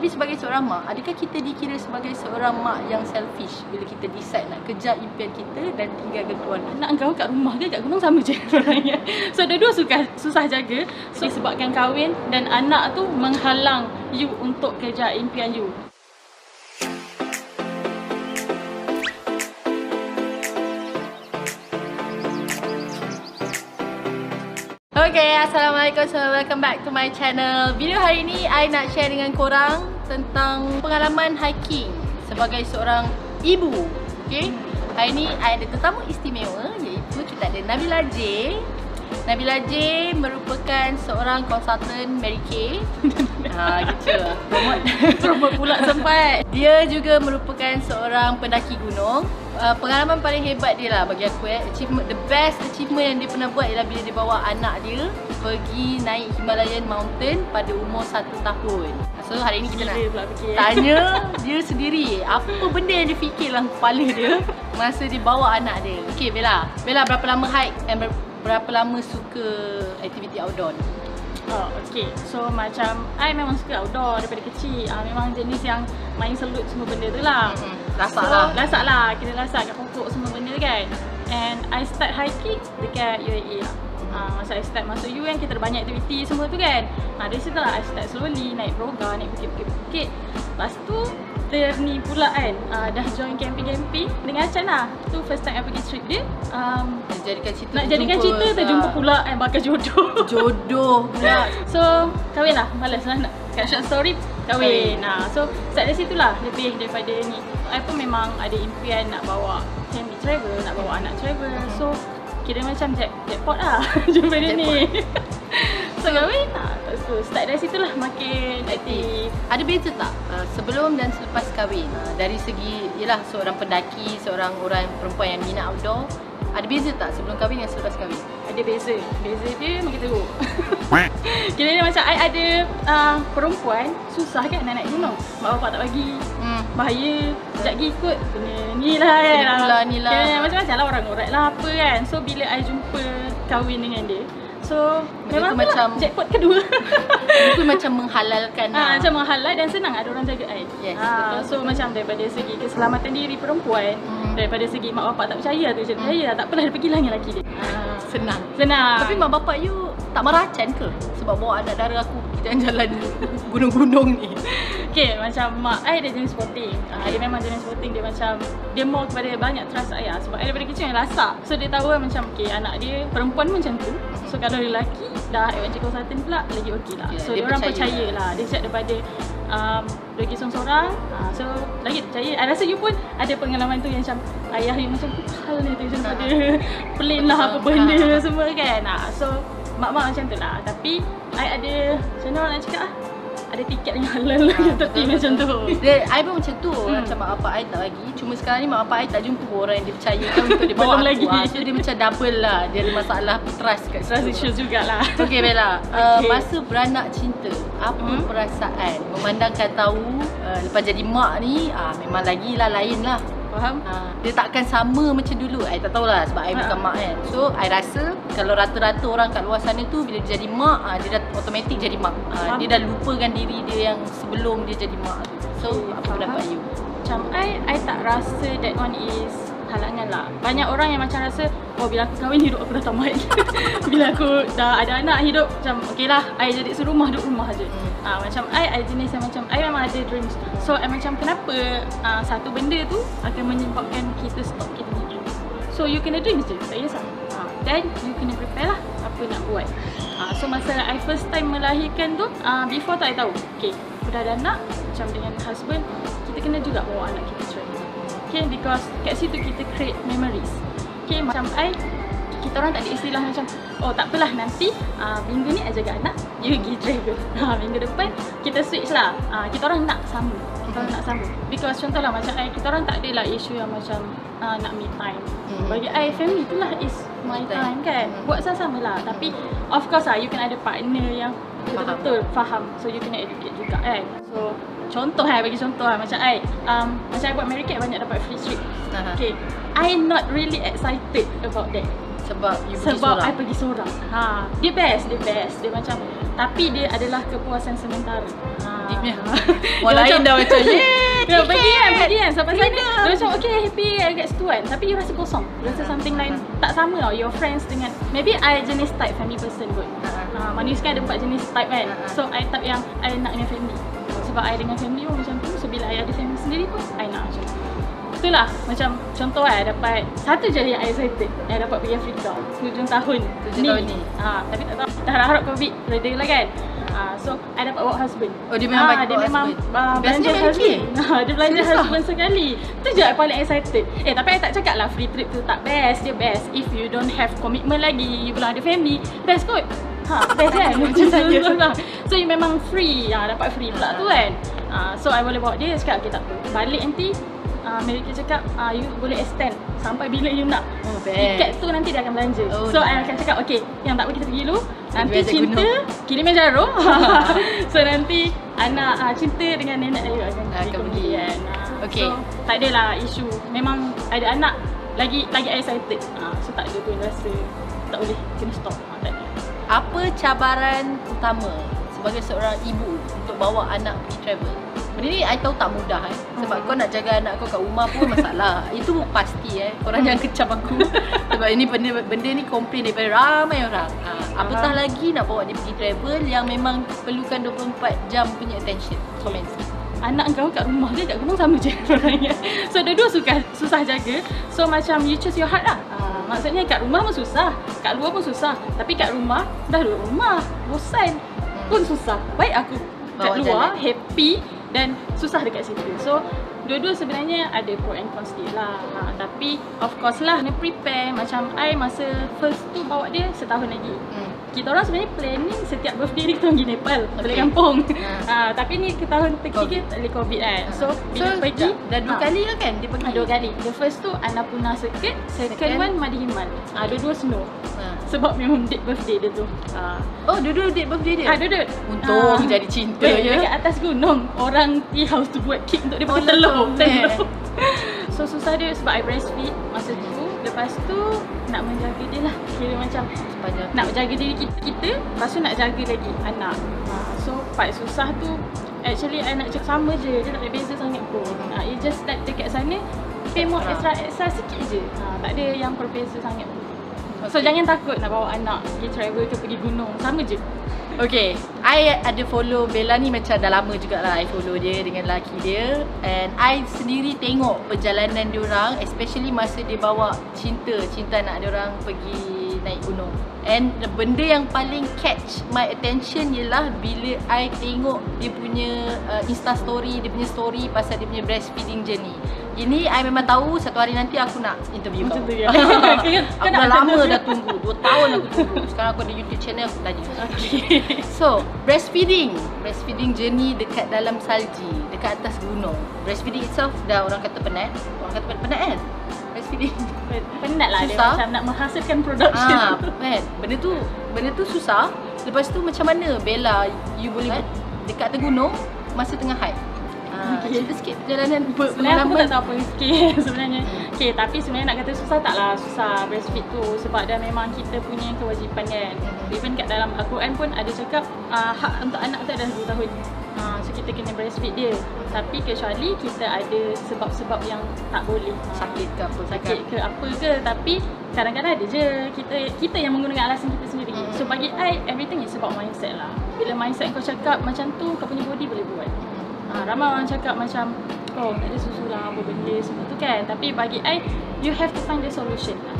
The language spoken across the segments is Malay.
Tapi sebagai seorang mak, adakah kita dikira sebagai seorang mak yang selfish bila kita decide nak kejar impian kita dan tinggalkan keluarga? Anak kau kat rumah ke kat gunung sama je orangnya. So dua-dua susah jaga. So disebabkan kahwin dan anak tu menghalang you untuk kejar impian you. Okay, Assalamualaikum, so welcome back to my channel. Video hari ni, I nak share dengan korang tentang pengalaman hiking sebagai seorang ibu. Okay, hari ni I ada tetamu istimewa, iaitu kita ada Nabila J. Nabila J merupakan seorang konsultan Mary Kay. Gitu lah, promote pula sempat. Dia juga merupakan seorang pendaki gunung. Pengalaman paling hebat dia lah bagi aku, achievement, the best achievement yang dia pernah buat ialah bila dia bawa anak dia pergi naik Himalayan Mountain pada umur 1 tahun. So hari ni kita nak tanya dia sendiri apa benda yang dia fikir dalam kepala dia masa dia bawa anak dia. Okay Bella, berapa lama hike dan berapa lama suka aktiviti outdoor ni? Oh, okay. So macam I memang suka outdoor daripada kecil. Memang jenis yang main selut semua benda tu lah. Lasak lah. Kita lasak kat pokok semua benda tu kan. And I start hiking dekat UAE lah. Masa I start masuk UN, kita ada banyak aktiviti semua tu kan. Dari situ lah I start slowly naik broga, naik bukit-bukit. Lepas tu ni pula kan, dah join camping dengan Achan lah. Tu first time I pergi trip dia. Nak jadikan cerita terjumpa pula kan, bakal jodoh pula. So kahwin lah, malas lah nak kat short story kahwin. So start dari situ lah, lebih daripada ni. I pun memang ada impian nak bawa family travel, nak bawa anak travel. So kira macam jackpot lah jumpa dia ni. So kahwin tak suka. Start dari situ lah makin aktif. Ada beza tak sebelum dan selepas kahwin? Dari segi, yelah, seorang pendaki, seorang orang perempuan yang minat outdoor, ada beza tak sebelum kahwin dan selepas kahwin? Ada beza. Beza dia makin teruk. Kira dia macam I ada perempuan susah kan nak naik gunung. Mak bapak tak bagi. Bahaya. Sekejap lagi ikut kena ni lah kan. Ni lah. Macam-macam lah orang urat lah apa kan. So bila I jumpa kahwin dengan dia, so memang macam jackpot kedua. Itu macam menghalalkan lah. Macam menghalal dan senang ada orang jaga I. Yes, betul. So macam daripada segi keselamatan diri perempuan, daripada segi mak bapak tak percaya tu, macam percaya lah, tak apalah dia pergilah dengan lelaki dia. Senang. Senang. Tapi mak bapak you tak marah Achan ke? Sebab bawa anak dara aku jalan-jalan gunung-gunung ni. Okay, macam mak I dia jenis sporting. Dia memang jenis sporting. Dia macam, dia more kepada banyak trust I lah. Sebab I daripada kecil yang lasak. So dia tahu macam, okay, anak dia perempuan pun macam tu. So kalau lelaki dah adventure consultant pula, lagi okey lah. So dia orang percaya lah. Dia cakap daripada pergi seorang-seorang. So lagi percaya. I rasa you pun ada pengalaman tu yang macam ayah you macam hal ni tu, macam ada plain lah apa benda semua kan. So mak-mak macam tu lah. Tapi I ada, macam mana orang nak cakap lah, ada tiket yang halal lah kat tepi macam tu. I pun macam tu. Macam mak bapak I tak bagi. Cuma sekarang ni mak bapak I tak jumpa orang yang dia percayakan untuk dia bawa aku lagi. So dia macam double lah. Dia ada masalah trust kat situ. Trust issues jugalah. Okay Bella, masa beranak cinta, apa perasaan? Memandangkan tahu lepas jadi mak ni, memang lagi lah lain lah. Faham? Dia takkan sama macam dulu. I tak tahulah sebab I bukan mak kan. So I rasa kalau rata-rata orang kat luar sana tu bila dia jadi mak, dia dah automatik jadi mak. Dia dah lupakan diri dia yang sebelum dia jadi mak tu. So apa pendapat you? Macam I tak rasa that one is halangan lah. Banyak orang yang macam rasa, oh bila aku kahwin hidup aku dah tamat. Bila aku dah ada anak hidup macam okey lah, I jadi serumah, duduk rumah je. Macam I jenis yang macam I memang ada dreams. So I macam kenapa satu benda tu akan menyebabkan kita stop kita punya dreams. So you kena dreams je, tak kisah. Then you kena prepare lah apa nak buat. So masa I first time melahirkan tu, before tu I tahu, okay, aku dah ada anak, macam dengan husband, kita kena juga bawa anak kita travel. Okay, because kat situ kita create memories. Okay, macam kita orang tak ada istilah macam, oh tak apalah nanti minggu ni I jaga anak, you pergi travel. Minggu depan kita switch lah. Kita orang nak sambung. Because contohlah macam kita orang tak adalah isu yang macam nak me time. Bagi family tu lah is my time kan. Buat sama-sama lah. Tapi of course lah, you kena ada partner yang betul-betul faham. So you kena educate juga kan. So contoh bagi contoh macam macam I buat Mary Kay banyak dapat free trip. Okay, I not really excited about that. Sebab you pergi Sebab seorang. I pergi seorang. Dia best. Dia macam Tapi dia adalah kepuasan sementara. Deepnya. Orang lain dah macam Ya, bagi kan sampai sana dia macam okay, happy, I get situ kan. Tapi you rasa kosong, you rasa something lain tak sama tau. Your friends dengan, maybe I jenis type family person kot. Manusia kan ada 4 jenis type kan. So I type yang I nak dengan family. Sebab I dengan family pun macam tu. So bila I ada family sendiri pun I nak macam tu. Itulah macam contoh dapat satu je yang I excited, I dapat pergi Afrika hujung tahun ni. Tapi tak tahu, dah harap COVID reda lah kan. So I dapat bawa husband. Oh dia memang dia memang belanja husband. Dia belanja husband sekali. Tu je I paling excited. Tapi I tak cakap lah free trip tu tak best. Dia best if you don't have commitment lagi, you belum ada family. Best kot. Best kan. Macam saya. So you memang free. Dapat free pula tu kan. So I boleh bawa dia, cakap okay tak apa, balik nanti Amerika cakap you boleh extend sampai bila you nak. Tiket tu nanti dia akan belanja. So I akan cakap okay, yang tak apa kita pergi dulu. Nanti cinta Kilimanjaro. So nanti anak cinta dengan nenek saya akan pergi kan. Okay. So tak adalah isu. Memang ada anak lagi excited. So tak ada tu rasa tak boleh, kena stop. Tak ada. Apa cabaran utama sebagai seorang ibu untuk bawa anak pergi travel? Benda ni I tahu tak mudah sebab kau nak jaga anak kau kat rumah pun masalah. Itu pasti korang jangan kecam aku. Sebab ini benda ni komplain daripada ramai orang. Apatah lagi nak bawa dia pergi travel yang memang perlukan 24 jam punya attention. Comment. Anak kau kat rumah ke kat gunung sama je orangnya. So dua-dua susah jaga. So macam you choose your heart lah. Maksudnya kat rumah pun susah, kat luar pun susah. Tapi kat rumah, dah duduk rumah, bosan pun susah. Baik aku kat luar, happy dan susah dekat situ. So dua-dua sebenarnya ada pro and cons dia lah. Tapi of course lah kena prepare. Macam I masa first tu bawa dia setahun lagi. Kita orang sebenarnya planning setiap birthday ni kita pergi Nepal, balik kampung. Tapi ni ke tahun ketiga tak boleh COVID kan. So bila pergi dah 2 kali lah kan dia pergi. 2 kali. The first tu Annapurna Circuit, second one Madi Himal. Dua-dua snow. Sebab memang date birthday dia tu. Oh, dua-dua date birthday dia? Dua-dua. Untung jadi cinta je. Dekat atas gunung, orang tea house tu buat cake untuk dia pakai telur. So susah dia sebab I breastfeed masa tu. Lepas tu nak menjaga dia lah. Kira macam nak jaga diri kita, lepas tu nak jaga lagi anak. So part susah tu actually I nak cakap sama je. Dia tak ada beza sangat pun. It just that dekat sana pay more extra sikit je. Tak ada yang berbeza sangat pun. So jangan takut nak bawa anak pergi travel ke pergi gunung, sama je. Okay, I ada follow Bella ni macam dah lama jugalah I follow dia dengan lelaki dia. And I sendiri tengok perjalanan diorang, especially masa dia bawa cinta anak diorang pergi naik gunung. And benda yang paling catch my attention ialah bila I tengok dia punya Insta story, dia punya story pasal dia punya breastfeeding journey. Ini I memang tahu satu hari nanti aku nak interview kau. Aku dah lama dah tunggu, 2 tahun aku tunggu. Sekarang aku ada YouTube channel, aku tanya. So, breastfeeding journey dekat dalam salji, dekat atas gunung. Breastfeeding itself dah orang kata penat. Orang kata penat kan? Breastfeeding penat lah, dia macam nak menghasilkan production. Kan? Benda tu susah. Lepas tu macam mana Bella you boleh dekat atas gunung masa tengah hike? Cerita sikit perjalanan sebenarnya aku tak tahu apa sikit sebenarnya. Okay, tapi sebenarnya nak kata susah taklah susah breastfeed tu sebab dah memang kita punya kewajipan kan. Even kat dalam Al-Quran pun ada cakap hak untuk anak tu adalah 2 tahun. So kita kena breastfeed dia. Tapi kecuali kita ada sebab-sebab yang tak boleh, sakit ke apa ke, tapi kadang-kadang ada je kita yang menggunakan alasan kita sendiri. So bagi I everything is about mindset lah. Bila mindset kau cakap macam tu, kau punya body boleh buat. Ramai orang cakap macam tak ada susu lah, apa benda semua tu kan. Tapi bagi I, you have to find the solution lah.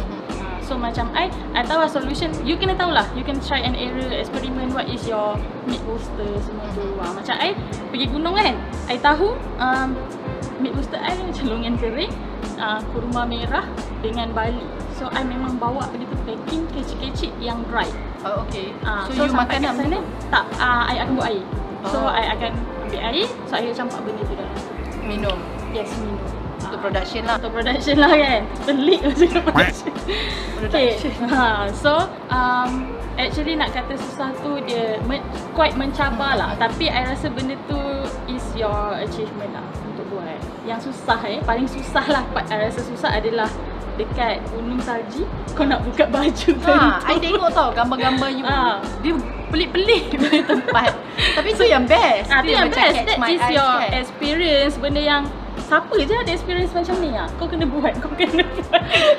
So macam I tahu lah solution. You kena tahu lah, you can try and error, experiment what is your meat booster semua tu. Macam I pergi gunung kan, I tahu meat booster I macam longan kering, kurma merah dengan bali. So I memang bawa begitu packing kecil-kecil yang dry. Okay. So you makan kat sana? Tak, I akan buat air. So I akan ambil air, so I campak benda tu dalam tu. Minum? Yes, minum. Untuk production lah. Untuk production lah kan. Pelik macam production. Okay. So actually nak kata susah tu dia quite mencabar lah. Tapi I rasa benda tu is your achievement lah untuk buat. Yang susah paling susah lah part I rasa susah adalah dekat Gunung Salji, kau nak buka baju I tengok tau gambar-gambar you. Dia pelik-pelik punya tempat. Tapi tu yang best. Itu yang macam best. catch That my is eyes your kan. experience. Benda yang siapa je ada experience macam ni lah. Kau kena buat.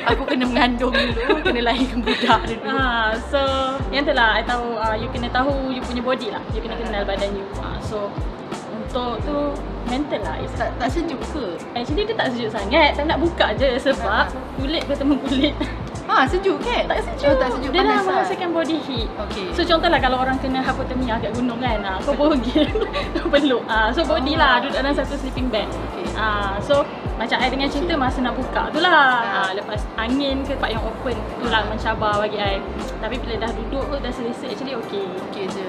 Aku kena mengandung dulu, kena lahirkan budak dulu. So yang tu lah, I tahu you kena tahu you punya body lah. You kena kenal badan you. So untuk tu mental lah. Tak sejuk ke? Actually dia tak sejuk sangat. Tak nak buka je sebab kulit bertemu kulit. Sejuk kan? Tak sejuk. Tak sejuk, Dia panas dah merasakan body heat. Okay. So contohlah kalau orang kena hypothermia kat gunung kan, kau bogel, kau peluk. So body lah duduk dalam satu sleeping bag. Okay. So macam I dengan cinta masa nak buka tu lah. Lepas angin ke tempat yang open tu lah mencabar bagi I. Tapi bila dah duduk tu dah selesa, actually okay. Okay je.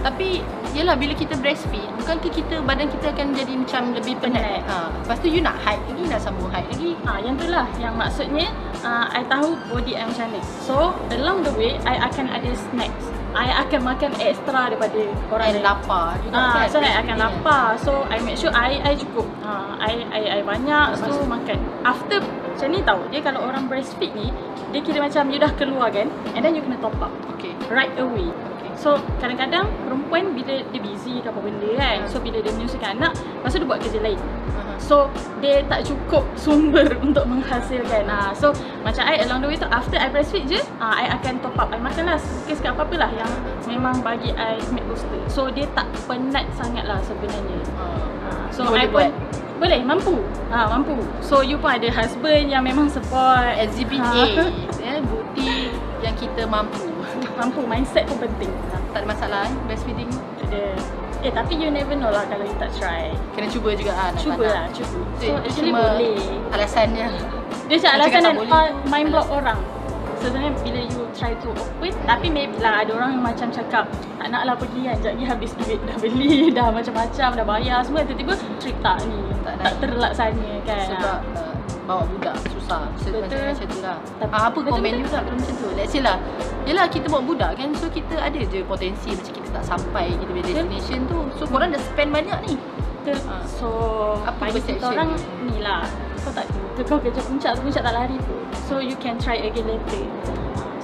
Tapi yelah bila kita breastfeed, bukankah kita badan kita akan jadi macam lebih penat? Lepas tu you nak hide lagi, nak sambung hide lagi. Yang tu lah yang maksudnya I tahu body I macam ni. So along the way I akan ada snacks. I akan makan extra daripada orang And lain. lapar juga kan? So I akan lapar. So I make sure I cukup. I banyak. So makan. After macam ni tau, dia kalau orang breastfeed ni, dia kira macam you dah keluar kan, and then you kena top up Okay. right away. So kadang-kadang perempuan bila dia busy ke apa benda kan, so bila dia menyusukan anak, lepas tu dia buat kerja lain. So dia tak cukup sumber untuk menghasilkan. So macam I along the way tu, after I breastfeed je, I akan top up. I makan lah sikit-sikit apa-apa lah yang memang bagi I milk booster. So dia tak penat sangat lah sebenarnya. So boleh I pun boleh, mampu. Mampu. So you pun ada husband yang memang support. Exhibit A, bukti yang kita mampu. Mampu, mindset pun penting. Tak ada masalah breastfeeding. Ada. Tapi you never know lah kalau you tak try. Kena cuba juga nak Cuba tak lah, nak. cuba. So, So actually cuma boleh. alasannya. Dia macam Macam alasan tak dan boleh. mind block orang. Sebenarnya bila you try to open, tapi maybe lah ada orang yang macam cakap tak nak lah pergi kan, sekejap lagi habis duit, dah beli, dah macam-macam, dah bayar semua, tiba-tiba trip tak ni, tak terlaksana kan. Sebab bawa budak susah. Betul. Macam tu lah. Tapi- Apa betul, komen betul. you tak kalau macam tu? Let's say lah, yelah kita bawa budak kan, so kita ada je potensi macam kita tak sampai kita punya destination tu. So korang dah spend banyak ni. Betul. So Apa bagi kita perception orang you? ni lah, kau tak kau kerja puncak tu, puncak tak lari tu. So you can try again later.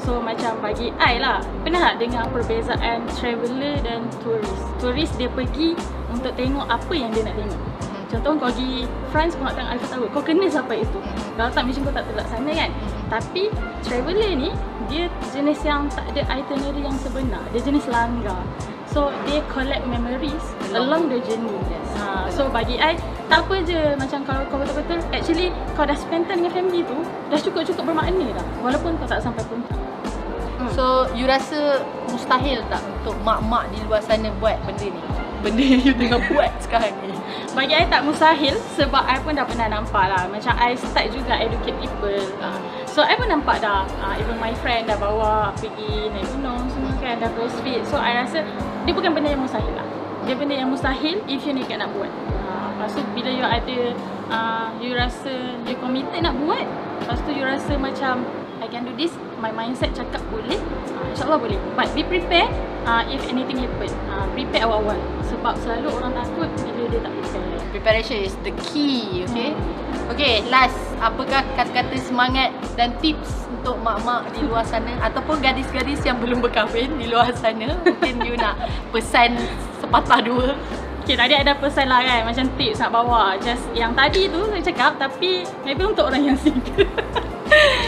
So macam bagi I lah, pernah tak dengar perbezaan traveller dan tourist? Tourist dia pergi untuk tengok apa yang dia nak tengok. Contoh kau pergi France, kau nak tengok Eiffel Tower, kau kena sampai itu. Kalau tak, mission kau tak terlaksana kan. Tapi traveller ni, dia jenis yang tak ada itinerary yang sebenar. Dia jenis langgar. So dia collect memories along the journey. So bagi I, tak apa je macam kalau kau betul-betul actually kau dah spend time dengan family tu, dah cukup-cukup bermakna dah. Walaupun kau tak sampai puncak. So you rasa mustahil tak untuk mak-mak di luar sana buat benda ni? Benda yang you tengah buat sekarang ni. Bagi I tak mustahil sebab I pun dah pernah nampak lah. Macam I start juga educate people. So I pun nampak dah, even my friend dah bawa pergi naik gunung semua kan, dah breastfeed. So I rasa dia bukan benda yang mustahil lah. Dia benda yang mustahil if you nekat nak buat. Lepas tu bila you ada, you rasa you committed nak buat, lepas tu you rasa macam I can do this, my mindset cakap boleh, insyaAllah boleh. But be prepared if anything happen. Prepare awal-awal. Sebab selalu orang takut bila dia tak prepare. Preparation is the key, okay? Okay, last, apakah kata-kata semangat dan tips untuk mak-mak di luar sana ataupun gadis-gadis yang belum berkahwin di luar sana? Mungkin you nak pesan sepatah dua. Okay, tadi ada pesan lah kan, macam tips nak bawa. Just yang tadi tu saya cakap, tapi maybe untuk orang yang single.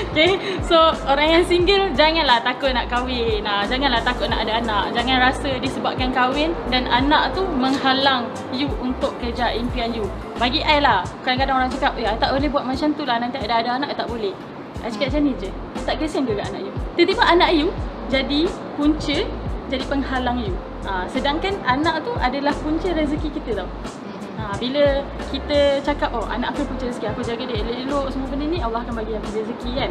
Okay, so orang yang single janganlah takut nak kahwin, janganlah takut nak ada anak. Jangan rasa disebabkan kahwin dan anak tu menghalang you untuk kejar impian you. Bagi I lah, kadang-kadang orang cakap, I tak boleh buat macam tu lah, nanti ada anak, I tak boleh. I cakap macam ni je, tak kesian ke anak you? Tiba-tiba anak you jadi punca, jadi penghalang you. Sedangkan anak tu adalah punca rezeki kita tau. Bila kita cakap, oh anak aku punca rezeki, aku jaga dia elok-elok semua benda ni, Allah akan bagi aku rezeki kan.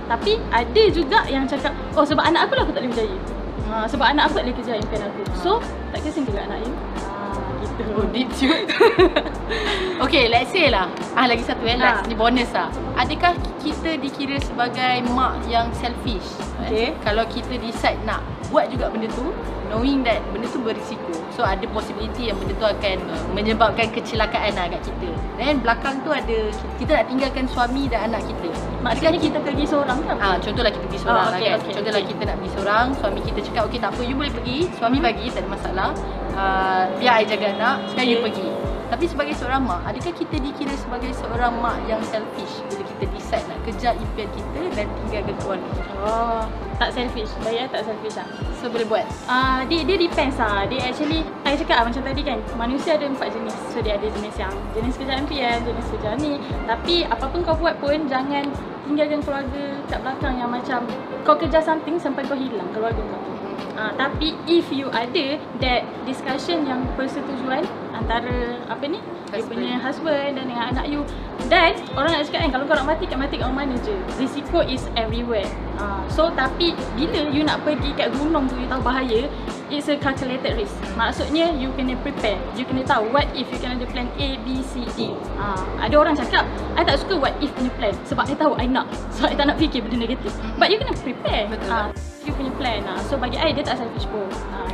Tapi ada juga yang cakap, oh sebab anak aku lah aku tak boleh berjaya, sebab anak aku tak boleh kejar impian aku. So tak kisah ke anak you. Gitu. Oh, deep shoot. Okay, let's say lah, lagi satu last, ni bonus lah. Adakah kita dikira sebagai mak yang selfish? Okay. Kalau kita decide nak buat juga benda tu, knowing that benda tu berisiko. So ada possibility yang benda tu akan menyebabkan kecelakaan lah kat kita. Dan belakang tu ada, kita nak tinggalkan suami dan anak kita. Maksudnya kita pergi seorang ke apa? Contohlah kita pergi seorang lah okay, kan. okay, Contohlah okay. kita nak pergi seorang, suami kita cakap okey tak apa, you boleh pergi. Suami bagi, tak ada masalah. Biar I jaga anak, sekarang you pergi. Tapi sebagai seorang mak, adakah kita dikira sebagai seorang mak yang selfish bila kita decide nak kejar impian kita dan tinggalkan keluarga? Oh, tak selfish. Bagi I tak selfish lah. So boleh buat? Dia depends lah. Dia actually, I cakap macam tadi kan, manusia ada 4 jenis. So dia ada jenis yang jenis kejar impian, jenis kejar ni. Tapi apapun kau buat pun jangan tinggalkan keluarga kat belakang yang macam kau kejar something sampai kau hilang keluarga kau. Tapi if you ada that discussion yang persetujuan antara apa ni, you punya husband dan dengan anak you, dan orang nak cakap kan, kalau kau nak mati kat orang mana je, risiko is everywhere. So tapi bila you nak pergi kat gunung tu, you tahu bahaya, it's a calculated risk. Maksudnya you kena prepare, you kena tahu what if you kena ada plan A, B, C, D. Ada orang cakap I tak suka what if punya plan sebab I tahu I nak, so I tak nak fikir benda negatif. But you kena prepare. You punya plan. So bagi I dia tak selfish pun.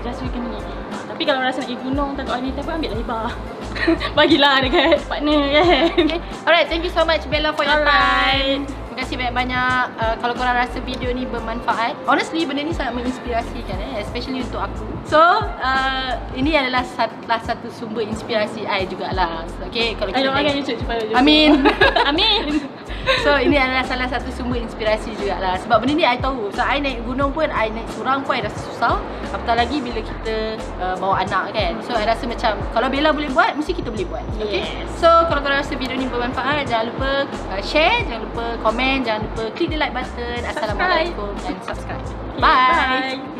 Just you kena ni. Tapi kalau rasa nak pergi gunung tak tahu anytime pun ambil lah hibah. Bagilah dekat partner kan. Okay. Alright, thank you so much Bella for your time. Terima kasih banyak-banyak. Kalau korang rasa video ni bermanfaat, honestly benda ni sangat menginspirasikan especially untuk aku. So ini adalah salah satu sumber inspirasi I jugalah. Okay, kalau kita Akan YouTube supaya Amin. Amin. So ini adalah salah satu sumber inspirasi jugalah. Sebab benda ni I tahu. So I naik gunung pun, I naik surang pun I rasa susah. Apatah lagi bila kita bawa anak kan. So I rasa macam kalau Bella boleh buat, mesti kita boleh buat. Okay. Yes. So kalau korang rasa video ni bermanfaat, jangan lupa share, jangan lupa komen, jangan lupa klik the like button. Assalamualaikum dan subscribe. Okay, Bye. bye.